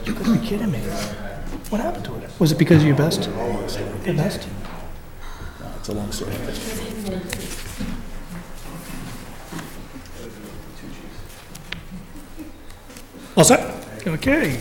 You couldn't be kidding me. What happened to it? Was it because of your vest? The vest? No, it's a long story. All set? Okay.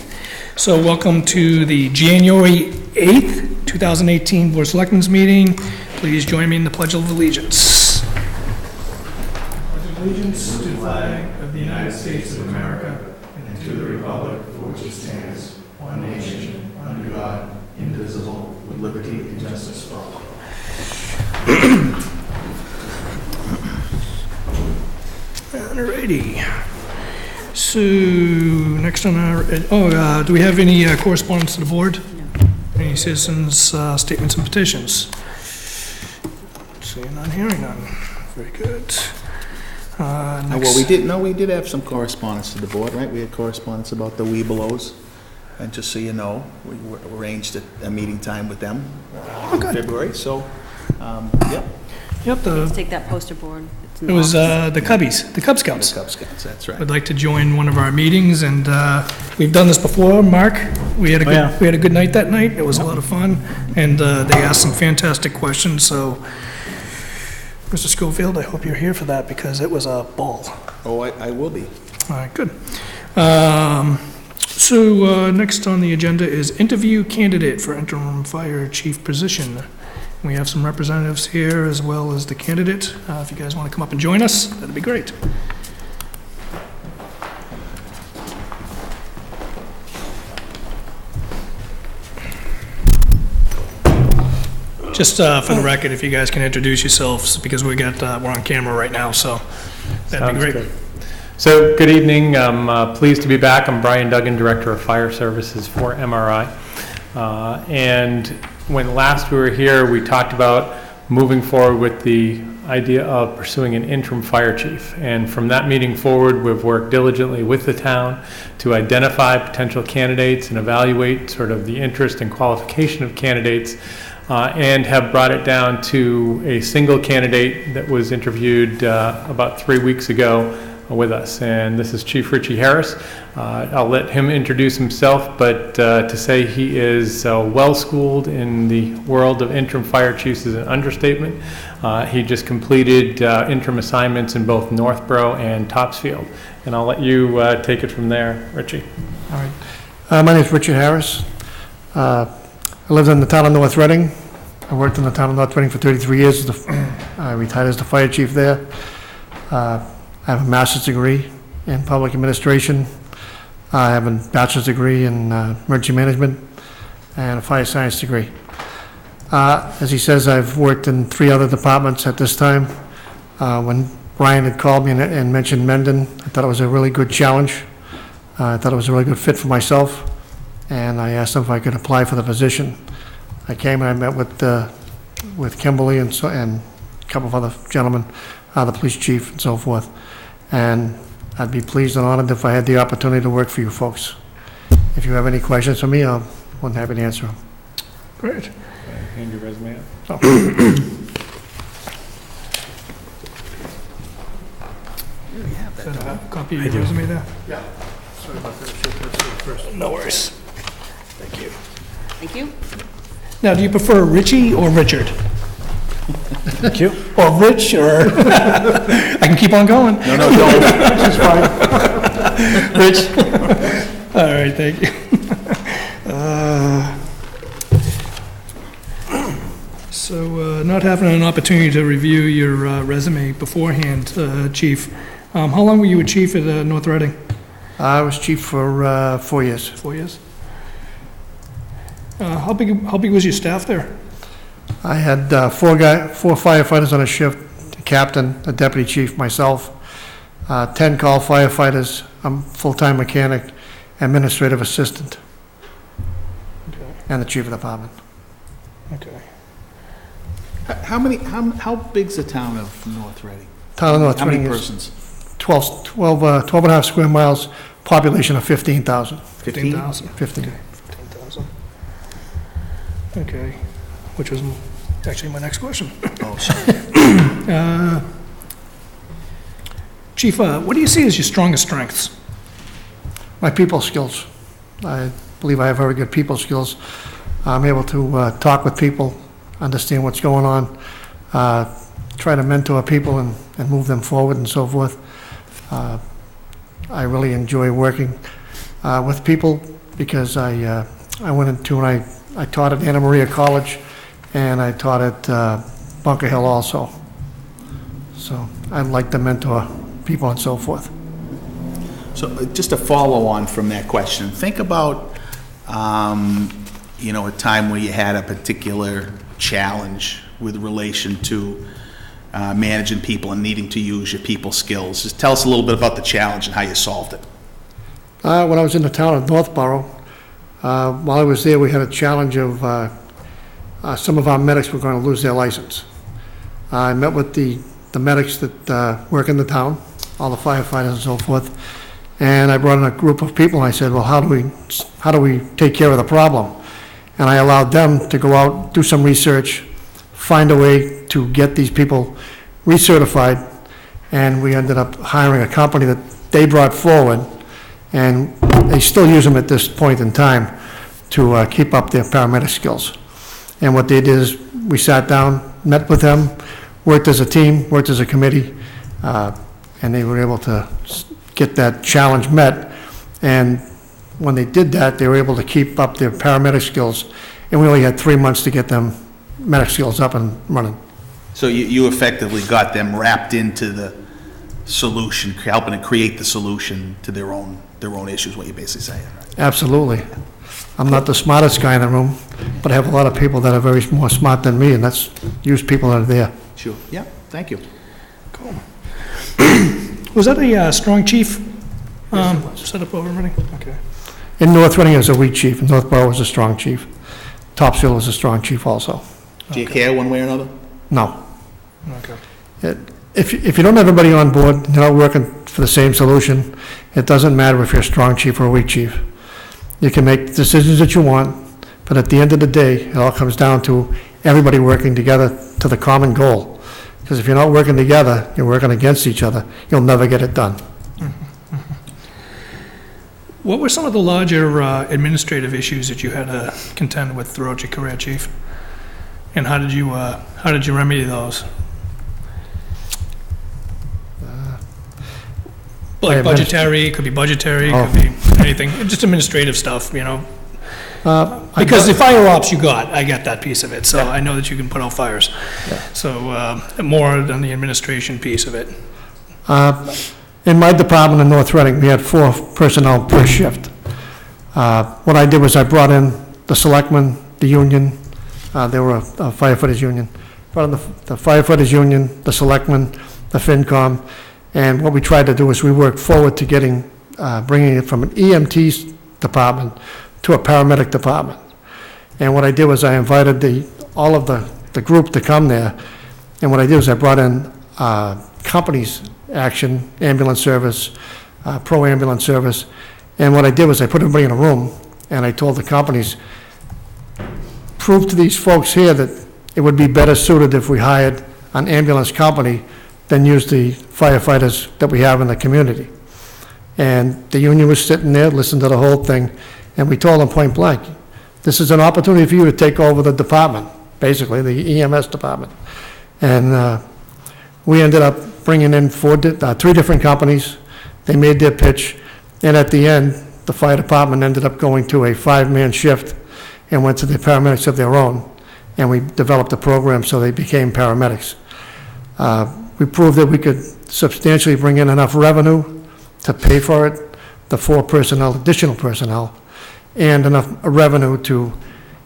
So welcome to the January 8th, 2018 Board of Selectmen's meeting. Please join me in the Pledge of Allegiance. Pledge of allegiance to the flag of the United States of America and to the republic for which it stands, one nation, under God, indivisible, with liberty and justice for all. Alrighty. So, next on our, do we have any correspondence to the board? No. Any citizens' statements and petitions? Seeing none, hearing none. Very good. Well, we did have some correspondence to the board, right? We had correspondence about the Webelos. And just so you know, we arranged a meeting time with them in February, so, yep. Yep, Let's take that poster board. it was the Cubbies, the Cub Scouts. The Cub Scouts, that's right. Would like to join one of our meetings, and we've done this before, Mark. We had a good night that night. It was a lot of fun, and they asked some fantastic questions, so Mr. Schofield, I hope you're here for that, because it was a ball. Oh, I will be. All right, good. So next on the agenda is interview candidate for interim fire chief position. We have some representatives here as well as the candidate. If you guys want to come up and join us, that'd be great. Just for the record, if you guys can introduce yourselves, because we're on camera right now, so that'd be great. Good. So, good evening. I'm pleased to be back. I'm Brian Duggan, Director of Fire Services for MRI. And when last we were here, we talked about moving forward with the idea of pursuing an interim fire chief. And from that meeting forward, we've worked diligently with the town to identify potential candidates and evaluate sort of the interest and qualification of candidates, and have brought it down to a single candidate that was interviewed about 3 weeks ago with us, and this is Chief Richie Harris. I'll let him introduce himself, but to say he is well-schooled in the world of interim fire chiefs is an understatement. He just completed interim assignments in both Northborough and Topsfield, and I'll let you take it from there, Richie. All right. My name is Richard Harris. I lived in the town of North Reading. I worked in the town of North Reading for 33 years. I retired as the fire chief there. I have a master's degree in public administration. I have a bachelor's degree in emergency management and a fire science degree. As he says, I've worked in 3 other departments at this time. When Brian had called me and mentioned Mendon, I thought it was a really good challenge. I thought it was a really good fit for myself, and I asked him if I could apply for the position. I came and I met with Kimberly and a couple of other gentlemen, the police chief and so forth. And I'd be pleased and honored if I had the opportunity to work for you folks. If you have any questions for me, I'm more than happy to answer them. Great. Hand your resume up. Is that a copy of your resume there? Yeah. Sorry about that. First. No worries. Thank you. Thank you. Now, do you prefer Richie or Richard? Thank you. Or Rich, or I can keep on going. No, don't. Which is fine. Rich. All right, thank you. So, not having an opportunity to review your resume beforehand, Chief, how long were you a chief at North Reading? I was chief for 4 years. 4 years. How big was your staff there? I had 4 firefighters on a shift, a captain, a deputy chief, myself, 10 call firefighters, I'm full-time mechanic, administrative assistant, Okay. and the chief of the department. Okay. How big's the town of North Reading? Town of North How many Reading is persons? 12 and a half square miles, population of 15,000. 15,000. 15. 15,000. Okay, which was actually my next question. Oh, sorry. Chief, what do you see as your strongest strengths? My people skills. I believe I have very good people skills. I'm able to talk with people, understand what's going on, try to mentor people and move them forward and so forth. I really enjoy working with people because I went into and I taught at Anna Maria College and I taught at Bunker Hill also. So I like to mentor people and so forth. So just a follow on from that question, think about, a time where you had a particular challenge with relation to managing people and needing to use your people skills. Just tell us a little bit about the challenge and how you solved it. When I was in the town of Northborough, while I was there, we had a challenge of some of our medics were going to lose their license. I met with the medics that work in the town, all the firefighters and so forth, and I brought in a group of people and I said, well, how do we take care of the problem? And I allowed them to go out, do some research, find a way to get these people recertified, and we ended up hiring a company that they brought forward, and they still use them at this point in time to keep up their paramedic skills. And what they did is we sat down, met with them, worked as a team, worked as a committee, and they were able to get that challenge met. And when they did that, they were able to keep up their paramedic skills, and we only had 3 months to get them medic skills up and running. So you effectively got them wrapped into the solution, helping to create the solution to their own issues, what you're basically saying, right? Absolutely. I'm not the smartest guy in the room, but I have a lot of people that are very more smart than me, and that's use people that are there. Sure, yeah, thank you. Cool. Was that a strong chief set up over everything? Okay. In North Reading, it was a weak chief, in Northborough was a strong chief. Topsfield was a strong chief also. Do you care one way or another? No. Okay. If you don't have everybody on board, you're not working for the same solution, it doesn't matter if you're a strong chief or a weak chief. You can make decisions that you want, but at the end of the day, it all comes down to everybody working together to the common goal. Because if you're not working together, you're working against each other, you'll never get it done. What were some of the larger administrative issues that you had to contend with throughout your career, Chief? And how did you remedy those? Like budgetary, could be budgetary, could be anything, just administrative stuff, Because the fire ops I got that piece of it, so I know that you can put out fires. So more on the administration piece of it. In my department in North Reading, we had 4 personnel per shift. What I did was I brought in the selectmen, the union, they were a firefighters union, brought in the firefighters union, the selectmen, the FinCom, and what we tried to do is we worked forward to bringing it from an EMT department to a paramedic department. And what I did was I invited all of the group to come there, and what I did was I brought in companies, Action, Ambulance Service, Pro Ambulance Service, and what I did was I put everybody in a room, and I told the companies, prove to these folks here that it would be better suited if we hired an ambulance company than use the firefighters that we have in the community. And the union was sitting there, listened to the whole thing, and we told them point blank, this is an opportunity for you to take over the department, basically, the EMS department. And we ended up bringing in 3 different companies. They made their pitch, and at the end, the fire department ended up going to a 5-man shift and went to the paramedics of their own, and we developed a program so they became paramedics. We proved that we could substantially bring in enough revenue to pay for it, the 4 additional personnel, and enough revenue to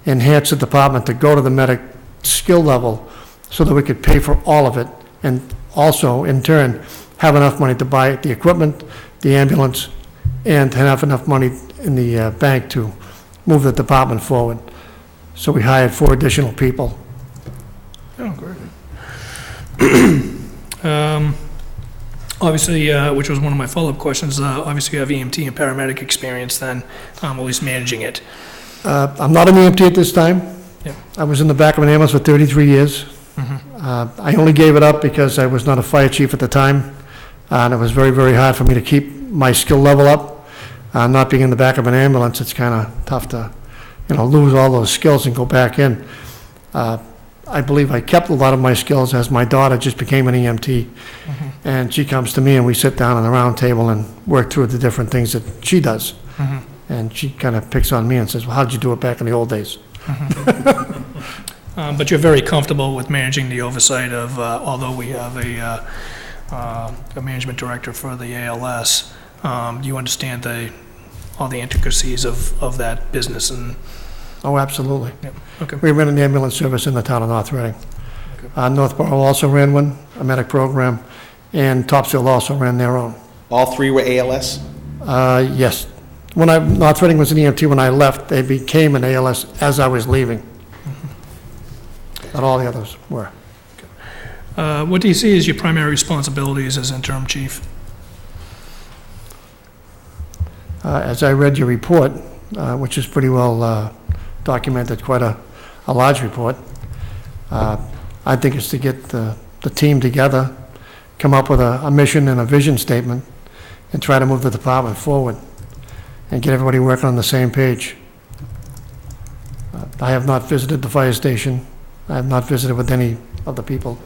enhance the department to go to the medic skill level so that we could pay for all of it, and also, in turn, have enough money to buy the equipment, the ambulance, and have enough money in the bank to move the department forward. So we hired 4 additional people. Oh, great. Obviously, which was one of my follow-up questions, obviously you have EMT and paramedic experience then, at least managing it. I'm not an EMT at this time. Yep. I was in the back of an ambulance for 33 years. I only gave it up because I was not a fire chief at the time, and it was very, very hard for me to keep my skill level up. Not being in the back of an ambulance, it's kind of tough to, lose all those skills and go back in. I believe I kept a lot of my skills as my daughter just became an EMT. And she comes to me and we sit down on the round table and work through the different things that she does. And she kind of picks on me and says, well, how'd you do it back in the old days? But you're very comfortable with managing the oversight of, although we have a management director for the ALS, you understand all the intricacies of that business and... Oh, absolutely. Yep, okay. We ran an ambulance service in the town of North Reading. Northborough also ran one, a medic program, and Topsfield also ran their own. All three were ALS? Yes. North Reading was an EMT when I left, they became an ALS as I was leaving. But all the others were. What do you see as your primary responsibilities as interim chief? As I read your report, which is pretty well documented, quite a large report, I think it's to get the team together, come up with a mission and a vision statement, and try to move the department forward, and get everybody working on the same page. I have not visited the fire station. I have not visited with any of the people,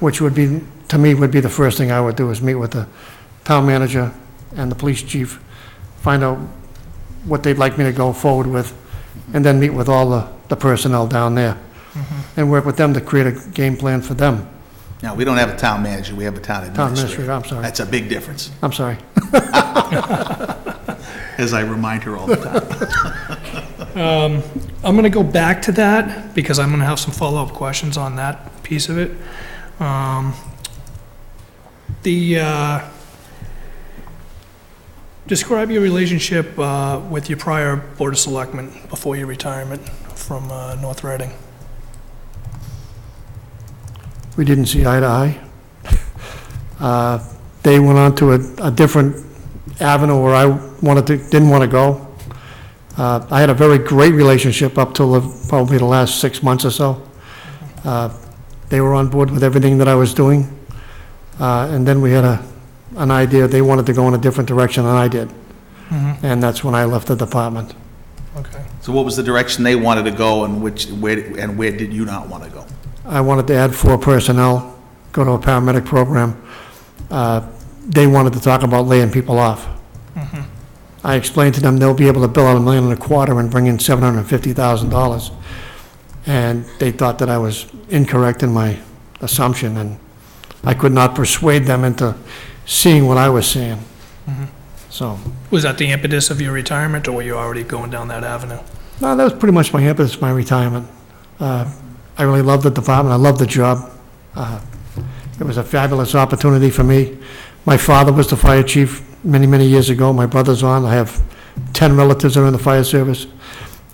which would be, to me, would be the first thing I would do, is meet with the town manager and the police chief, find out what they'd like me to go forward with, and then meet with all the personnel down there, and work with them to create a game plan for them. No, we don't have a town manager, we have a town Town administrator. administrator, I'm sorry. That's a big difference, I'm sorry. as I remind her all the time. I'm going to go back to that because I'm going to have some follow-up questions on that piece of it. Describe your relationship with your prior Board of Selectmen before your retirement from North Reading. We didn't see eye to eye. They went on to a different avenue where I didn't want to go. I had a very great relationship up till probably the last 6 months or so. They were on board with everything that I was doing. And then we had an idea, they wanted to go in a different direction than I did. And that's when I left the department. Okay. So what was the direction they wanted to go, and where did you not want to go? I wanted to add 4 personnel, go to a paramedic program. They wanted to talk about laying people off. I explained to them they'll be able to bill out $1.25 million and bring in $750,000. And they thought that I was incorrect in my assumption, and I could not persuade them into seeing what I was seeing. So, Was that the impetus of your retirement, or were you already going down that avenue? no, that was pretty much my impetus, my retirement. I really loved the department, I loved the job. It was a fabulous opportunity for me. My father was the fire chief many, many years ago. My brother's on. I have 10 relatives that are in the fire service.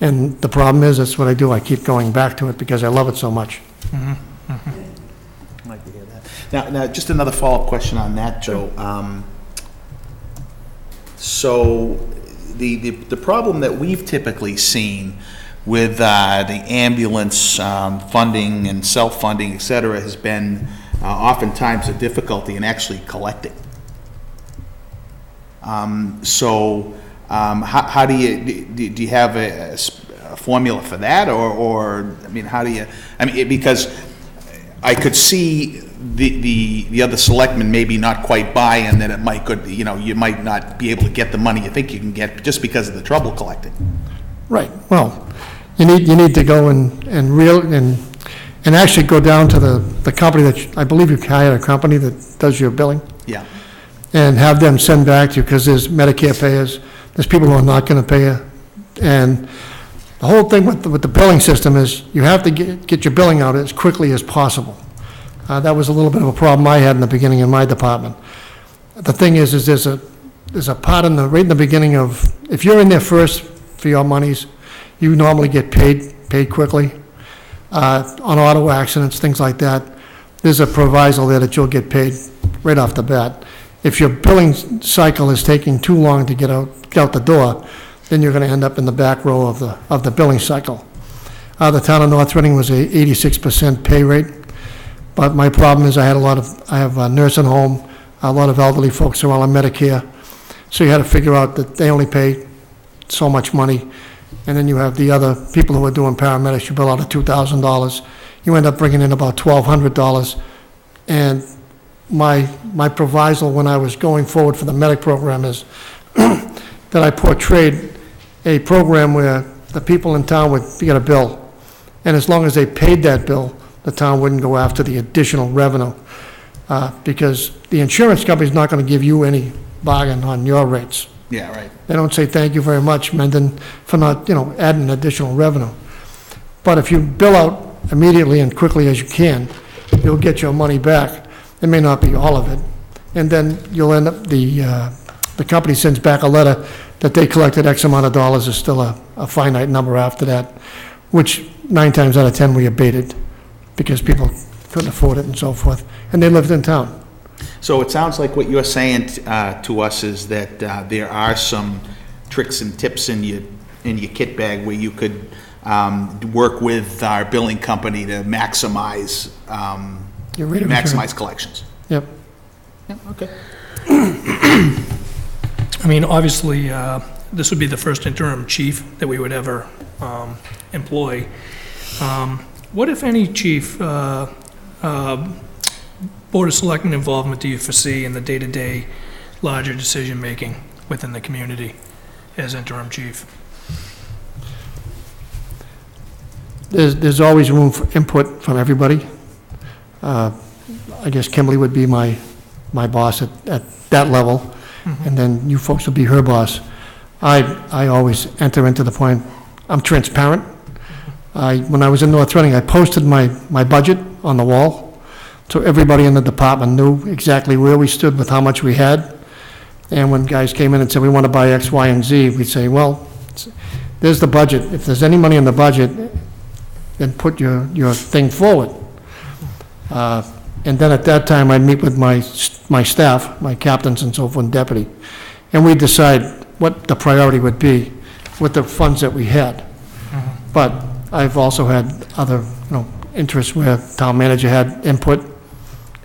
And the problem is, that's what I do. I keep going back to it because I love it so much. I'd like to hear that. Now, just another follow-up question on that, Joe. So the problem that we've typically seen with the ambulance funding and self-funding, et cetera, has been oftentimes a difficulty in actually collecting. How do you have a formula for that, or I mean, how do you? I mean, because I could see the other selectmen maybe not quite buy in that it might you might not be able to get the money you think you can get just because of the trouble collecting. Right. Well, you need to go and actually go down to the company that I believe you hired a company that does your billing. Yeah. And have them send back to you, because there's Medicare payers, there's people who are not going to pay you. And the whole thing with the billing system is you have to get your billing out as quickly as possible. That was a little bit of a problem I had in the beginning in my department. The thing is there's a part right in the beginning of, if you're in there first for your monies, you normally get paid quickly. On auto accidents, things like that, there's a proviso there that you'll get paid right off the bat. If your billing cycle is taking too long to get out the door, then you're going to end up in the back row of the billing cycle. The town of North Reading was a 86% pay rate, but my problem is I have a nursing home, a lot of elderly folks who are on Medicare, So you had to figure out that they only pay so much money, and then you have the other people who are doing paramedics, you bill out at $2,000. You end up bringing in about $1,200. And my proviso when I was going forward for the medic program is that I portrayed a program where the people in town would get a bill, and as long as they paid that bill, the town wouldn't go after the additional revenue, because the insurance company's not going to give you any bargain on your rates. Yeah, right. They don't say, thank you very much, Mendon, for not, adding additional revenue. But if you bill out immediately and quickly as you can, you'll get your money back. It may not be all of it. And then you'll end up, the company sends back a letter that they collected X amount of dollars, is still a finite number after that, which 9 times out of 10 we abated because people couldn't afford it and so forth, and they lived in town. So it sounds like what you're saying to us is that there are some tricks and tips in your kit bag where you could work with our billing company to maximize Your rate of return. maximize collections. Yep. Yeah, okay. I mean, obviously, this would be the first interim chief that we would ever employ. What, if any, chief, Board of Selectmen involvement do you foresee in the day-to-day larger decision-making within the community as interim chief? There's always room for input from everybody. I guess Kimberly would be my boss at that level, and then you folks would be her boss. I always enter into the point, I'm transparent. When I was in North Reading, I posted my budget on the wall, so everybody in the department knew exactly where we stood with how much we had. And when guys came in and said, we want to buy X, Y, and Z, we'd say, well, there's the budget. If there's any money in the budget, then put your thing forward. And then at that time, I'd meet with my staff, my captains and so forth, and deputy, and we'd decide what the priority would be with the funds that we had. But I've also had other, interests where town manager had input.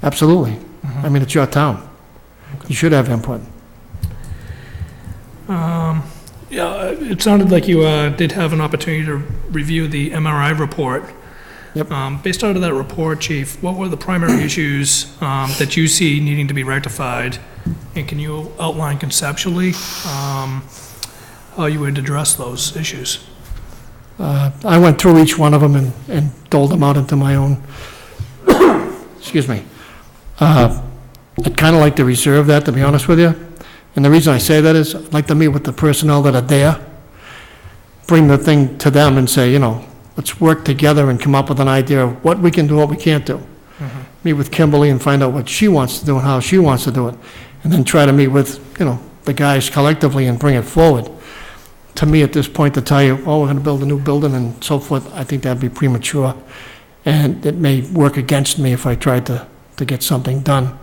Absolutely. I mean, it's your town. You should have input. Yeah, it sounded like you did have an opportunity to review the MRI report. Yep. Based out of that report, Chief, what were the primary issues that you see needing to be rectified? And can you outline conceptually how you would address those issues? I went through each one of them and doled them out into my own, excuse me. I'd kind of like to reserve that, to be honest with you. And the reason I say that is I'd like to meet with the personnel that are there, bring the thing to them and say, let's work together and come up with an idea of what we can do, what we can't do. Meet with Kimberly and find out what she wants to do and how she wants to do it. And then try to meet with, the guys collectively and bring it forward. To me, at this point, to tell you, we're going to build a new building and so forth, I think that'd be premature. And it may work against me if I tried to get something done.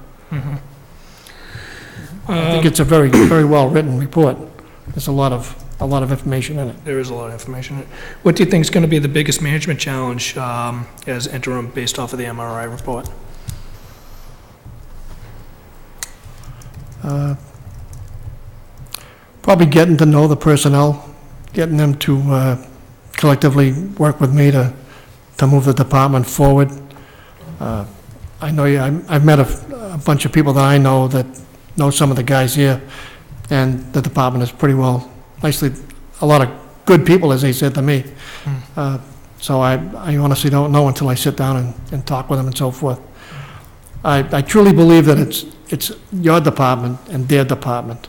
I think it's a very, very well-written report. There's a lot of information in it. There is a lot of information. What do you think is going to be the biggest management challenge as interim based off of the MRI report? Probably getting to know the personnel, getting them to collectively work with me to move the department forward. I know I've met a bunch of people that I know that know some of the guys here, and the department is pretty well, nicely, a lot of good people, as they said to me. So I honestly don't know until I sit down and talk with them and so forth. I truly believe that it's your department and their department.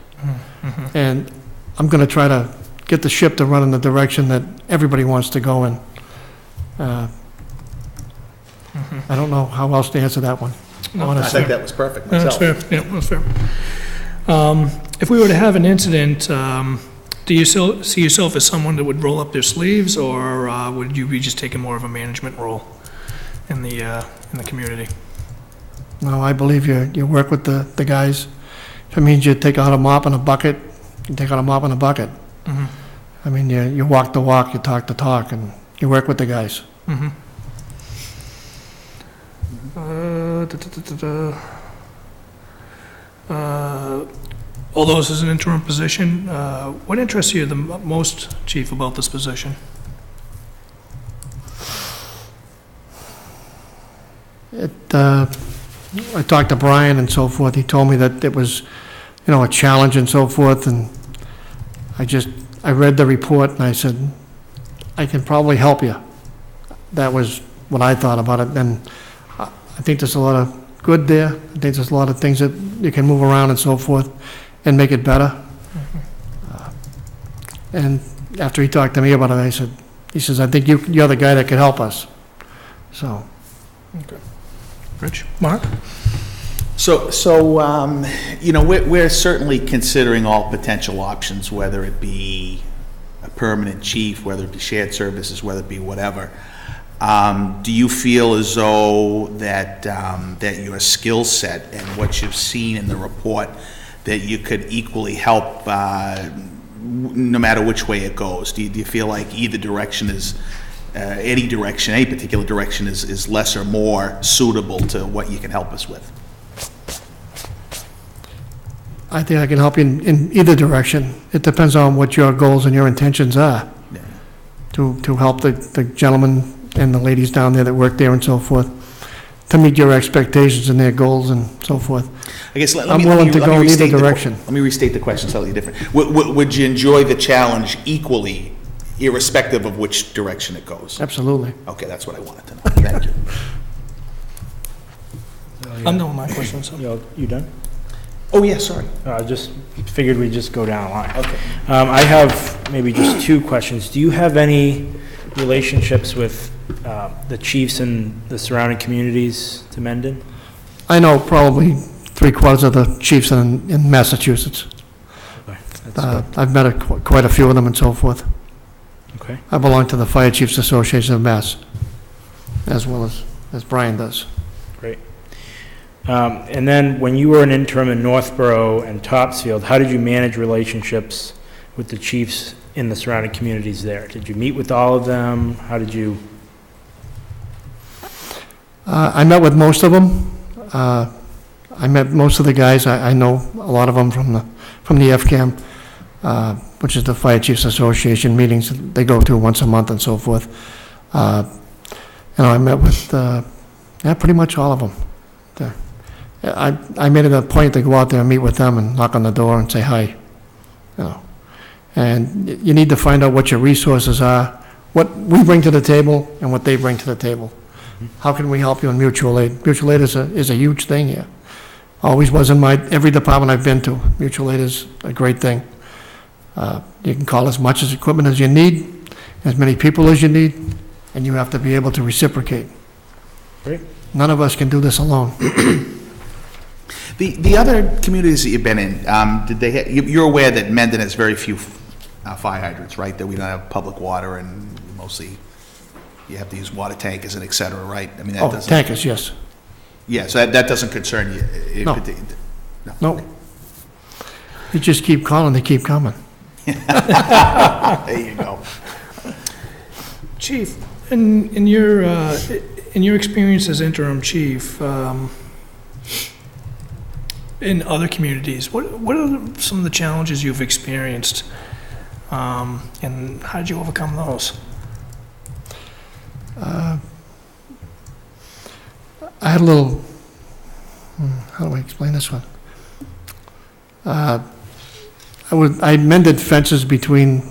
And I'm going to try to get the ship to run in the direction that everybody wants to go in. I don't know how else to answer that one, I honestly. think that was perfect That's myself. fair, yeah, that's fair. If we were to have an incident, do you still see yourself as someone that would roll up their sleeves, or would you be just taking more of a management role in the community? No, I believe you work with the guys. If it means you take out a mop and a bucket, you take out a mop and a bucket. I mean, you walk the walk, you talk the talk, and you work with the guys. although this is an interim position, what interests you the most, Chief, about this position? I talked to Brian and so forth, he told me that it was, a challenge and so forth, and I read the report and I said, I can probably help you. That was what I thought about it, and I think there's a lot of good there. I think there's a lot of things that you can move around and so forth and make it better. And after he talked to me about it, he says, I think you're the guy that could help us. So, Rich? Mark? We're certainly considering all potential options, whether it be a permanent chief, whether it be shared services, whether it be whatever. Do you feel as though that your skill set and what you've seen in the report, that you could equally help no matter which way it goes? Do you feel like either direction is, any particular direction is less or more suitable to what you can help us with? I think I can help you in either direction. It depends on what your goals and your intentions are. Yeah. To help the gentlemen and the ladies down there that work there and so forth, to meet your expectations and their goals and so forth. I guess I'm willing to go in either direction. Let me restate the question slightly different. Would you enjoy the challenge equally, irrespective of which direction it goes? Absolutely. Okay, that's what I wanted to know. Thank you. I'm done with my questions. You done? Oh, yeah, sorry. I just figured we'd just go down the line. Okay. I have maybe just two questions. Do you have any relationships with the chiefs in the surrounding communities to Mendon? I know probably 3/4 of the chiefs in Massachusetts. Okay, that's good. I've met quite a few of them and so forth. Okay. I belong to the Fire Chiefs Association of Mass, as well as Brian does. Great. And then when you were an interim in Northborough and Topsfield, how did you manage relationships with the chiefs in the surrounding communities there? Did you meet with all of them? How did you? I met with most of them. I met most of the guys. I know a lot of them from the FCAM, which is the Fire Chiefs Association meetings that they go to once a month and so forth. I met with pretty much all of them. I made it a point to go out there and meet with them and knock on the door and say hi. And you need to find out what your resources are, what we bring to the table and what they bring to the table. How can we help you in mutual aid? Mutual aid is a huge thing here. Always was in every department I've been to. Mutual aid is a great thing. You can call as much as equipment as you need, as many people as you need, and you have to be able to reciprocate. Great. None of us can do this alone. The other communities that you've been in, you're aware that Mendon has very few fire hydrants, right? That we don't have public water, and mostly you have to use water tankers and et cetera, right? I mean, that doesn't. Tankers, yes. Yeah, so that doesn't concern you? No. No. You just keep calling, they keep coming. There you go. Chief, in your experience as interim chief, in other communities, what are some of the challenges you've experienced, and how did you overcome those? I had a little, how do I explain this one? I mended fences between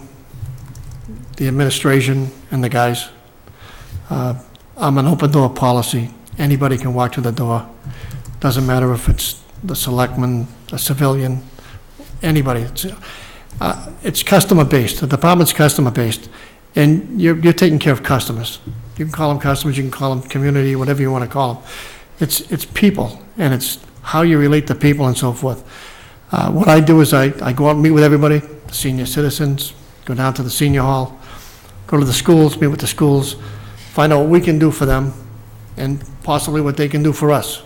the administration and the guys. I'm an open door policy. Anybody can walk through the door. Doesn't matter if it's the selectman, a civilian, anybody. It's customer based. The department's customer based, and you're taking care of customers. You can call them customers, you can call them community, whatever you want to call them. It's people, and it's how you relate to people and so forth. What I do is I go out and meet with everybody, senior citizens, go down to the senior hall, go to the schools, meet with the schools, find out what we can do for them, and possibly what they can do for us.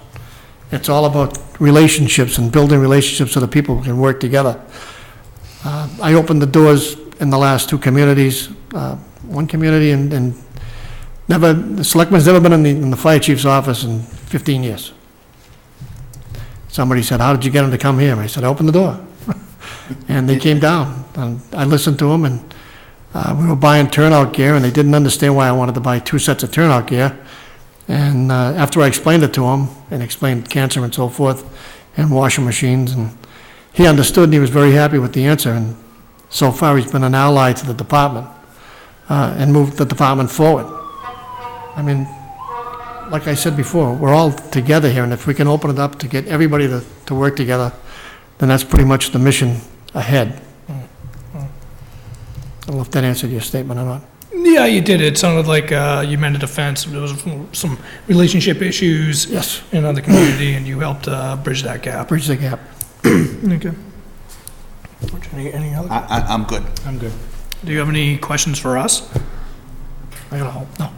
It's all about relationships and building relationships so that people can work together. I opened the doors in the last two communities. One community and the selectman's never been in the fire chief's office in 15 years. Somebody said, "How did you get him to come here?" I said, "I opened the door." And they came down, and I listened to them, and we were buying turnout gear, and they didn't understand why I wanted to buy 2 sets of turnout gear. And after I explained it to him, and explained cancer and so forth, and washing machines, and he understood, and he was very happy with the answer, and so far, he's been an ally to the department, and moved the department forward. I mean, like I said before, we're all together here, and if we can open it up to get everybody to work together, then that's pretty much the mission ahead. I don't know if that answered your statement or not. Yeah, you did. It sounded like you mended a fence. There was some relationship issues Yes, in the community, and you helped bridge that gap. bridge the gap. Okay. Any other? I'm good. I'm good. Do you have any questions for us? I gotta hope, no.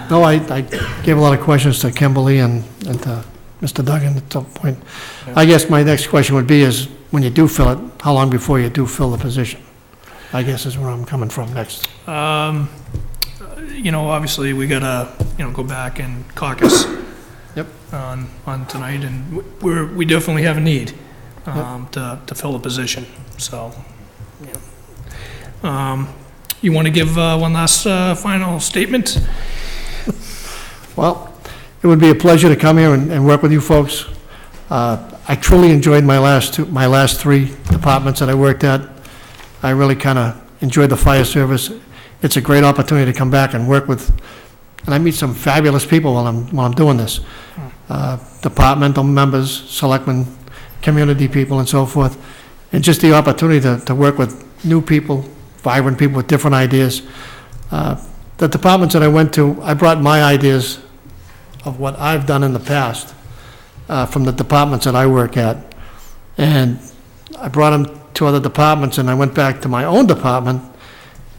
No, I gave a lot of questions to Kimberly and to Mr. Duggan at some point. I guess my next question would be is, when you do fill it, how long before you do fill the position? I guess is where I'm coming from next. Obviously, we gotta, go back and caucus. Yep. On tonight, and we definitely have a need, to fill the position, so, you want to give, one last, final statement? Well, it would be a pleasure to come here and work with you folks. I truly enjoyed my last 3 departments that I worked at. I really kind of enjoyed the fire service. It's a great opportunity to come back and work with, and I meet some fabulous people while I'm doing this. Departmental members, selectmen, community people, and so forth. And just the opportunity to work with new people, vibrant people with different ideas. The departments that I went to, I brought my ideas of what I've done in the past from the departments that I work at. And I brought them to other departments, and I went back to my own department,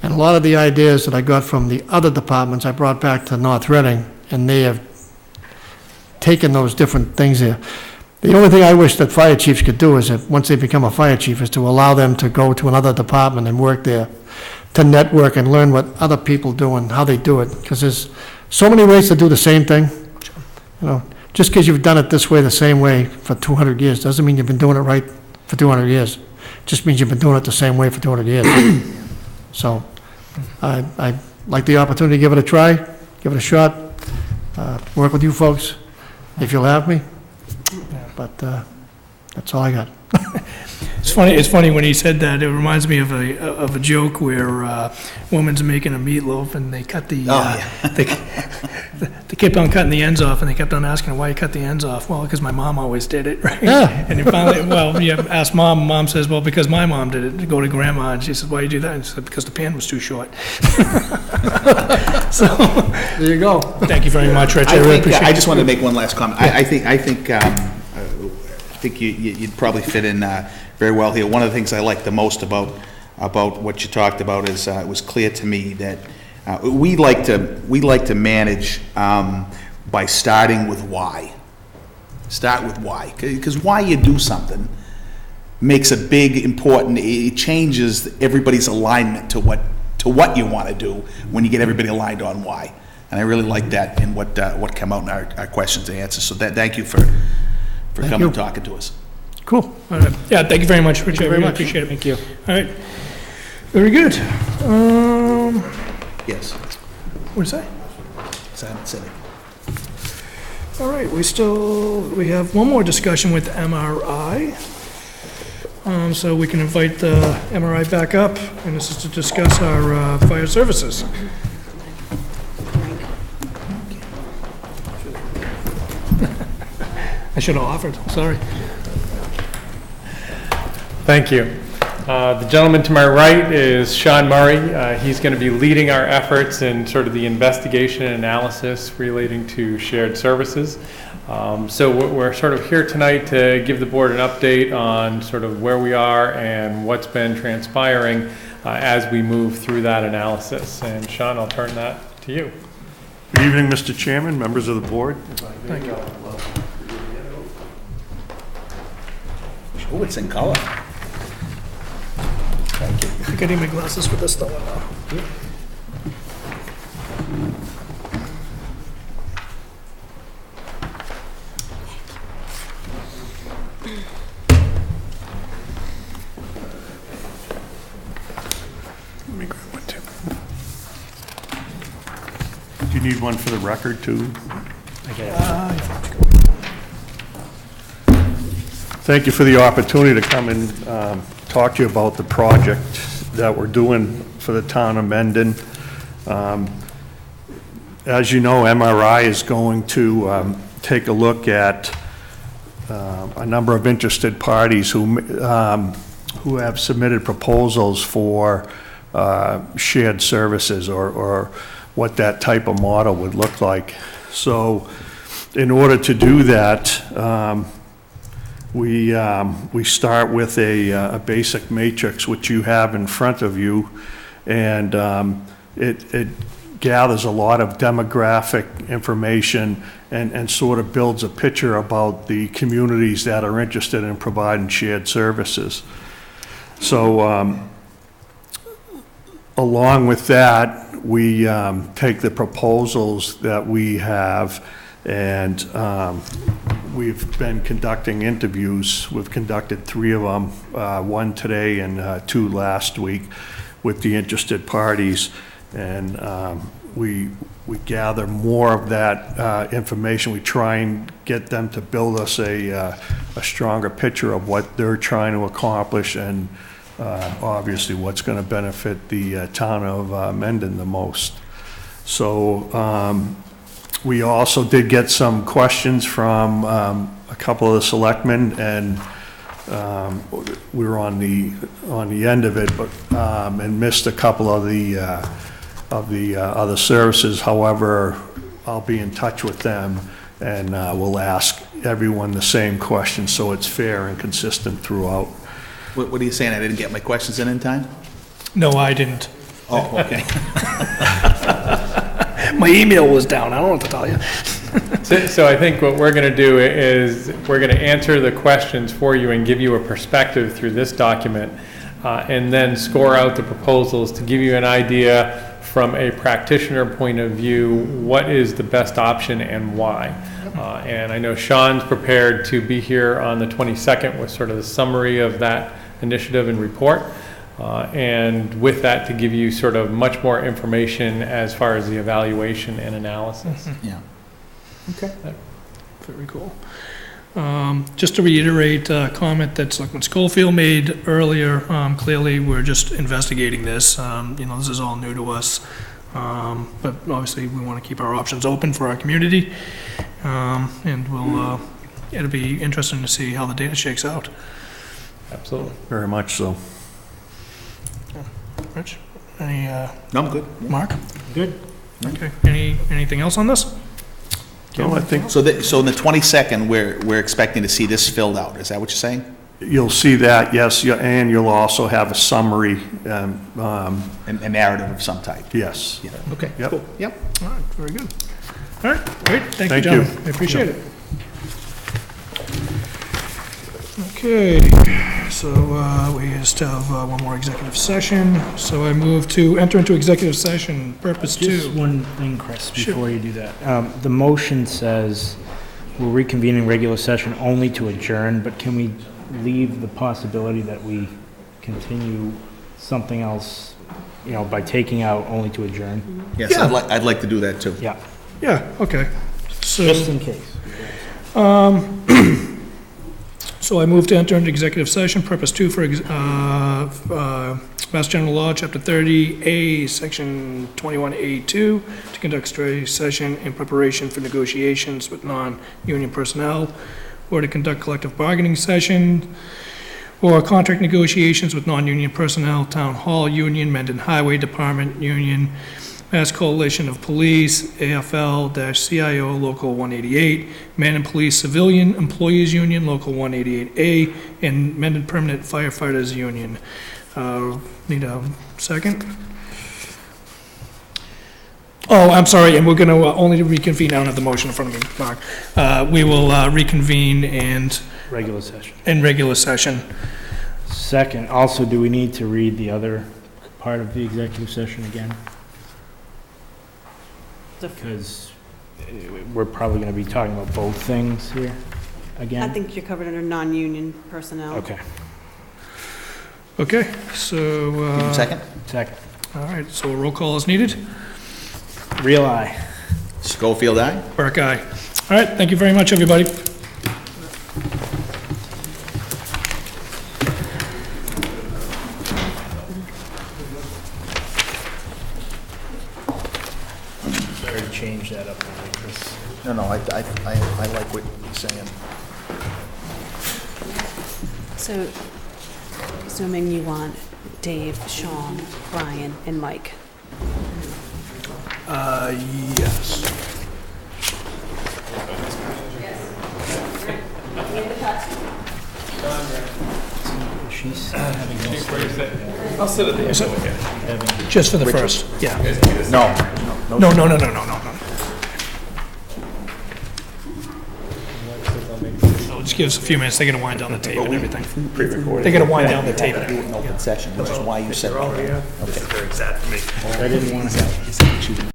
and a lot of the ideas that I got from the other departments, I brought back to North Reading, and they have taken those different things there. The only thing I wish that fire chiefs could do is, if, once they become a fire chief, is to allow them to go to another department and work there, to network and learn what other people do and how they do it, because there's so many ways to do the same thing. Just because you've done it this way, the same way for 200 years, doesn't mean you've been doing it right for 200 years. Just means you've been doing it the same way for 200 years. So, I'd like the opportunity to give it a try, give it a shot, work with you folks, if you'll have me. But that's all I got. It's funny when he said that, it reminds me of a joke where a woman's making a meatloaf, and they cut the, they kept on cutting the ends off, and they kept on asking her, why you cut the ends off? Well, because my mom always did it, right? Yeah. And then finally, well, you ask mom, and mom says, well, because my mom did it. Go to grandma, and she says, why do you do that? And she said, because the pan was too short. So, There you go. thank you very much, Rich. I really appreciate it. I just wanted to make one last comment. I think you'd probably fit in very well here. One of the things I like the most about what you talked about is it was clear to me that we like to manage by starting with why. Start with why, because why you do something makes a big important. It changes everybody's alignment to what you want to do when you get everybody aligned on why. And I really like that in what came out in our questions and answers. So thank you for coming and talking to us. Cool. All right. Yeah, thank you very much, Rich. I really appreciate it. Thank you. All right. Very good. Yes. What did you say? Silent City. All right, we have one more discussion with MRI. So we can invite the MRI back up, and this is to discuss our fire services. I should have offered, sorry. Thank you. The gentleman to my right is Sean Murray. He's going to be leading our efforts in sort of the investigation and analysis relating to shared services. So we're sort of here tonight to give the board an update on sort of where we are and what's been transpiring as we move through that analysis. And Sean, I'll turn that to you. Good evening, Mr. Chairman, members of the board. Thank you. Oh, it's in color. Thank you. I think I need my glasses for this though. need one for the record, too? Thank you for the opportunity to come and talk to you about the project that we're doing for the town of Mendon. As you know, MRI is going to take a look at a number of interested parties who have submitted proposals for shared services or what that type of model would look like. So in order to do that, we start with a basic matrix, which you have in front of you, and it gathers a lot of demographic information and sort of builds a picture about the communities that are interested in providing shared services. So along with that, we take the proposals that we have, and we've been conducting interviews. We've conducted 3 of them, 1 today and 2 last week, with the interested parties. And we gather more of that information. We try and get them to build us a stronger picture of what they're trying to accomplish, and obviously what's going to benefit the town of Mendon the most. So we also did get some questions from a couple of the selectmen, and we were on the end of it, but and missed a couple of the other services. However, I'll be in touch with them, and we'll ask everyone the same question, so it's fair and consistent throughout. What are you saying? I didn't get my questions in time? No, I didn't. Oh, okay. My email was down, I don't know what to tell you. So I think what we're going to do is we're going to answer the questions for you and give you a perspective through this document, and then score out the proposals to give you an idea from a practitioner point of view, what is the best option and why. And I know Sean's prepared to be here on the 22nd with sort of the summary of that initiative and report. And with that, to give you sort of much more information as far as the evaluation and analysis. Yeah. Okay. Very cool. Just to reiterate a comment that Selectman Schofield made earlier, clearly, we're just investigating this. This is all new to us. But obviously, we want to keep our options open for our community. And it'll be interesting to see how the data shakes out. Absolutely. Very much so. Rich, any, No, I'm good. Mark? Good. Okay, anything else on this? No, I think So on the 22nd, we're expecting to see this filled out. Is that what you're saying? you'll see that, yes, and you'll also have a summary, A narrative of some type? yes. Yeah. Okay, Yep. cool. Yep. All right, very good. All right, great, thank you, Thank you. gentlemen, I appreciate it. Okay, so we just have one more executive session, so I move to enter into executive session, purpose Just 2. one thing, Chris, Sure. before you do that. The motion says we're reconvening regular session only to adjourn, but can we leave the possibility that we continue something else, by taking out only to adjourn? Yes, Yeah. I'd like to do that too. Yeah, Yeah, okay. just in case. So I move to enter into executive session, purpose 2 for Mass General Law, Chapter 30A, Section 21A2, to conduct study session in preparation for negotiations with non-union personnel, or to conduct collective bargaining session, or contract negotiations with non-union personnel, Town Hall Union, Mendon Highway Department Union, Mass Coalition of Police, AFL-CIO, Local 188, Mendon Police Civilian Employees Union, Local 188A, and Mendon Permanent Firefighters Union. Need a second? Oh, I'm sorry, and we're going to only reconvene, I don't have the motion in front of me, Mark. We will reconvene Regular session. in regular session. Second, also, do we need to read the other part of the executive session again? Because we're probably going to be talking about both things here again? I think you're covered under non-union personnel. Okay, Okay, so, Second? second. all right, so a roll call is needed. Real eye. Schofield, aye? Burke, aye. All right, thank you very much, everybody. Better change that up, Chris. No, I like what you're saying. So, assuming you want Dave, Sean, Brian, and Mike. Yes. She's having Just for the first, yeah. No. No. So just give us a few minutes, they're gonna wind down the tape and everything. They're gonna wind down the tape and everything. Open session, which is why you said. I didn't want to have